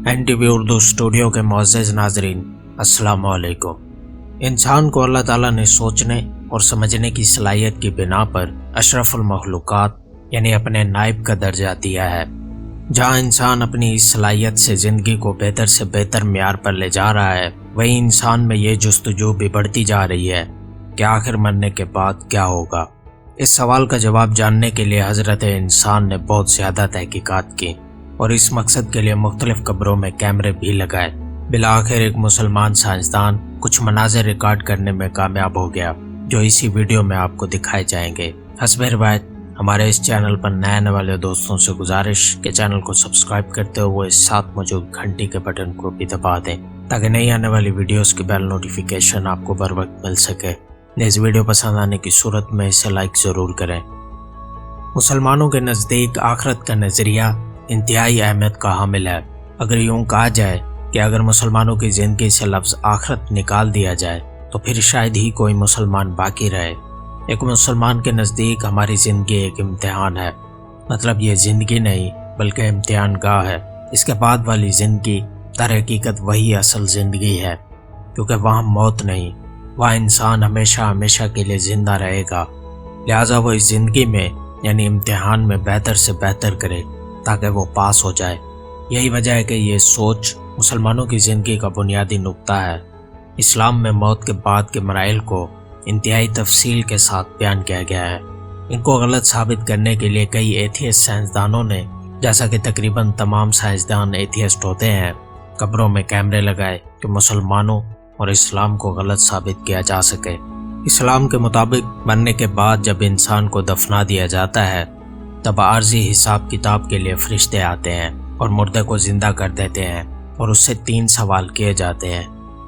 N T V Urdu studio کے معزز ناظرین، السلام علیکم۔ انسان کو اللہ تعالیٰ نے سوچنے اور سمجھنے کی صلاحیت کی بنا پر اشرف المخلوقات یعنی اپنے نائب کا درجہ دیا ہے۔ جہاں انسان اپنی اس صلاحیت سے زندگی کو بہتر سے بہتر معیار پر لے جا رہا ہے، وہیں انسان میں یہ جستجو بھی بڑھتی جا رہی ہے کہ آخر مرنے کے بعد کیا ہوگا۔ اس سوال کا جواب جاننے کے لیے حضرت انسان نے بہت زیادہ تحقیقات کی اور اس مقصد کے لیے مختلف قبروں میں کیمرے بھی لگائے۔ بالآخر ایک مسلمان سائنسدان کچھ مناظر ریکارڈ کرنے میں کامیاب ہو گیا، جو اسی ویڈیو میں آپ کو دکھائے جائیں گے۔ حسب روایت ہمارے اس چینل پر نئے آنے والے دوستوں سے گزارش کہ چینل کو سبسکرائب کرتے ہوئے ساتھ موجود گھنٹی کے بٹن کو بھی دبا دیں تاکہ نئی آنے والی ویڈیوز کی بیل نوٹیفیکیشن آپ کو بر وقت مل سکے۔ اس ویڈیو پسند آنے کی صورت میں اسے لائک ضرور کریں۔ مسلمانوں کے نزدیک آخرت کا نظریہ انتہائی اہمیت کا حامل ہے۔ اگر یوں کہا جائے کہ اگر مسلمانوں کی زندگی سے لفظ آخرت نکال دیا جائے تو پھر شاید ہی کوئی مسلمان باقی رہے۔ ایک مسلمان کے نزدیک ہماری زندگی ایک امتحان ہے، مطلب یہ زندگی نہیں بلکہ امتحان گاہ ہے۔ اس کے بعد والی زندگی در حقیقت وہی اصل زندگی ہے، کیونکہ وہاں موت نہیں، وہاں انسان ہمیشہ ہمیشہ کے لیے زندہ رہے گا۔ لہٰذا وہ اس زندگی میں یعنی امتحان میں بہتر سے بہتر کرے تاکہ وہ پاس ہو جائے۔ یہی وجہ ہے کہ یہ سوچ مسلمانوں کی زندگی کا بنیادی نقطہ ہے۔ اسلام میں موت کے بعد کے مراحل کو انتہائی تفصیل کے ساتھ بیان کیا گیا ہے۔ ان کو غلط ثابت کرنے کے لیے کئی ایتھیسٹ سائنسدانوں نے، جیسا کہ تقریباً تمام سائنسدان ایتھیسٹ ہوتے ہیں، قبروں میں کیمرے لگائے کہ مسلمانوں اور اسلام کو غلط ثابت کیا جا سکے۔ اسلام کے مطابق مرنے کے بعد جب انسان کو دفنا دیا جاتا ہے تب عارضی حساب کتاب کے لیے فرشتے آتے ہیں اور مردے کو زندہ کر دیتے ہیں اور اس سے 3 سوال کیے جاتے ہیں: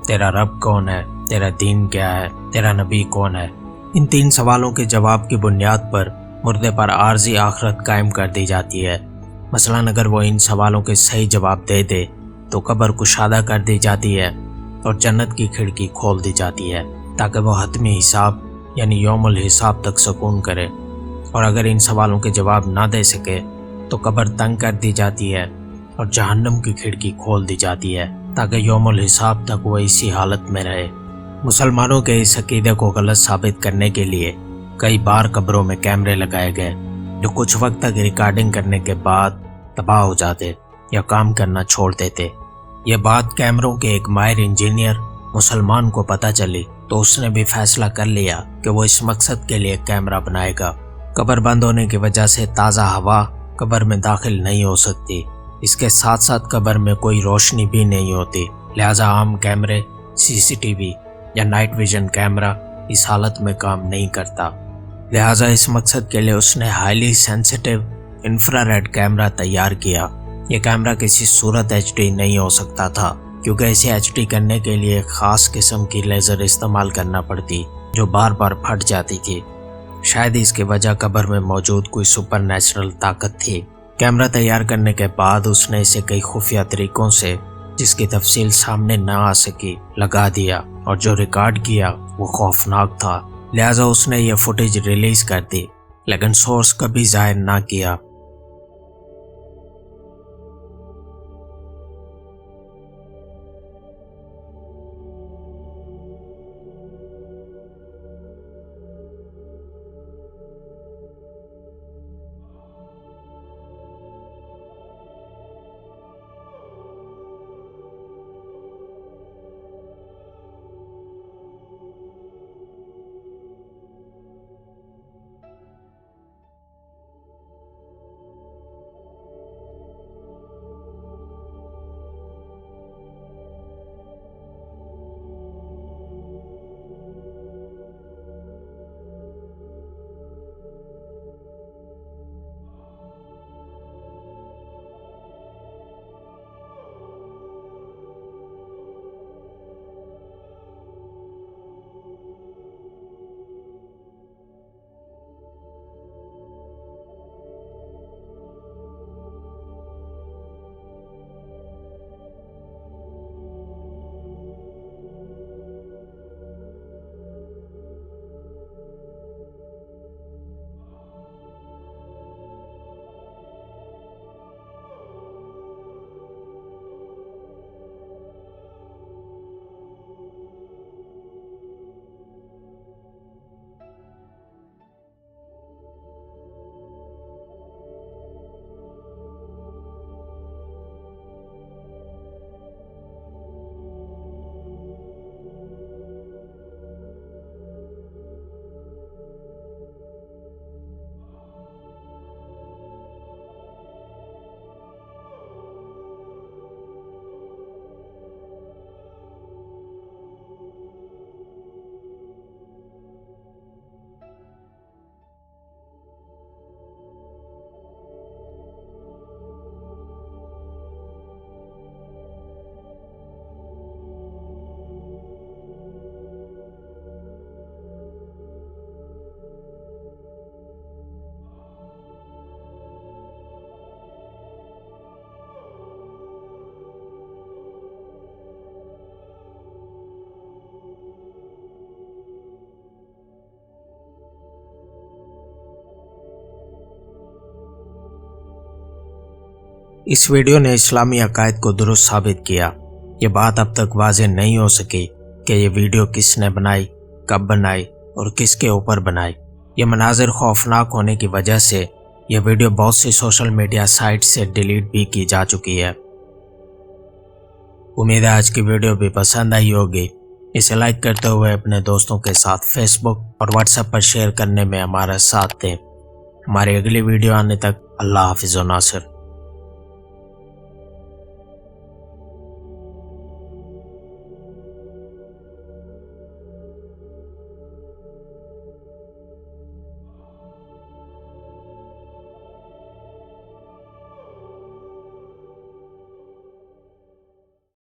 تیرا رب کون ہے، تیرا دین کیا ہے، تیرا نبی کون ہے۔ ان 3 سوالوں کے جواب کی بنیاد پر مردے پر عارضی آخرت قائم کر دی جاتی ہے۔ مثلاً اگر وہ ان سوالوں کے صحیح جواب دے دے تو قبر کشادہ کر دی جاتی ہے اور جنت کی کھڑکی کھول دی جاتی ہے تاکہ وہ حتمی حساب یعنی یوم الحساب تک سکون کرے، اور اگر ان سوالوں کے جواب نہ دے سکے تو قبر تنگ کر دی جاتی ہے اور جہنم کی کھڑکی کھول دی جاتی ہے تاکہ یوم الحساب تک وہ اسی حالت میں رہے۔ مسلمانوں کے اس عقیدے کو غلط ثابت کرنے کے لیے کئی بار قبروں میں کیمرے لگائے گئے جو کچھ وقت تک ریکارڈنگ کرنے کے بعد تباہ ہو جاتے یا کام کرنا چھوڑ دیتے۔ یہ بات کیمروں کے ایک ماہر انجینئر مسلمان کو پتہ چلی تو اس نے بھی فیصلہ کر لیا کہ وہ اس مقصد کے لیے کیمرہ بنائے گا۔ قبر بند ہونے کی وجہ سے تازہ ہوا قبر میں داخل نہیں ہو سکتی، اس کے ساتھ ساتھ قبر میں کوئی روشنی بھی نہیں ہوتی، لہٰذا عام کیمرے، CCTV یا نائٹ ویژن کیمرہ اس حالت میں کام نہیں کرتا۔ لہٰذا اس مقصد کے لیے اس نے highly sensitive infrared camera تیار کیا۔ یہ کیمرہ کسی صورت HD نہیں ہو سکتا تھا، کیونکہ اسے HD کرنے کے لیے ایک خاص قسم کی لیزر استعمال کرنا پڑتی جو بار بار پھٹ جاتی تھی۔ شاید اس کی وجہ قبر میں موجود کوئی سپر نیچرل طاقت تھی۔ کیمرہ تیار کرنے کے بعد اس نے اسے کئی خفیہ طریقوں سے، جس کی تفصیل سامنے نہ آ سکی، لگا دیا، اور جو ریکارڈ کیا وہ خوفناک تھا۔ لہٰذا اس نے یہ فوٹیج ریلیز کر دی لیکن سورس کبھی ظاہر نہ کیا۔ اس ویڈیو نے اسلامی عقائد کو درست ثابت کیا۔ یہ بات اب تک واضح نہیں ہو سکی کہ یہ ویڈیو کس نے بنائی، کب بنائی اور کس کے اوپر بنائی۔ یہ مناظر خوفناک ہونے کی وجہ سے یہ ویڈیو بہت سی سوشل میڈیا سائٹ سے ڈیلیٹ بھی کی جا چکی ہے۔ امید ہے آج کی ویڈیو بھی پسند آئی ہوگی۔ اسے لائک کرتے ہوئے اپنے دوستوں کے ساتھ فیس بک اور واٹس ایپ پر شیئر کرنے میں ہمارا ساتھ دیں۔ ہماری اگلی ویڈیو آنے تک اللہ حافظ و ناصر۔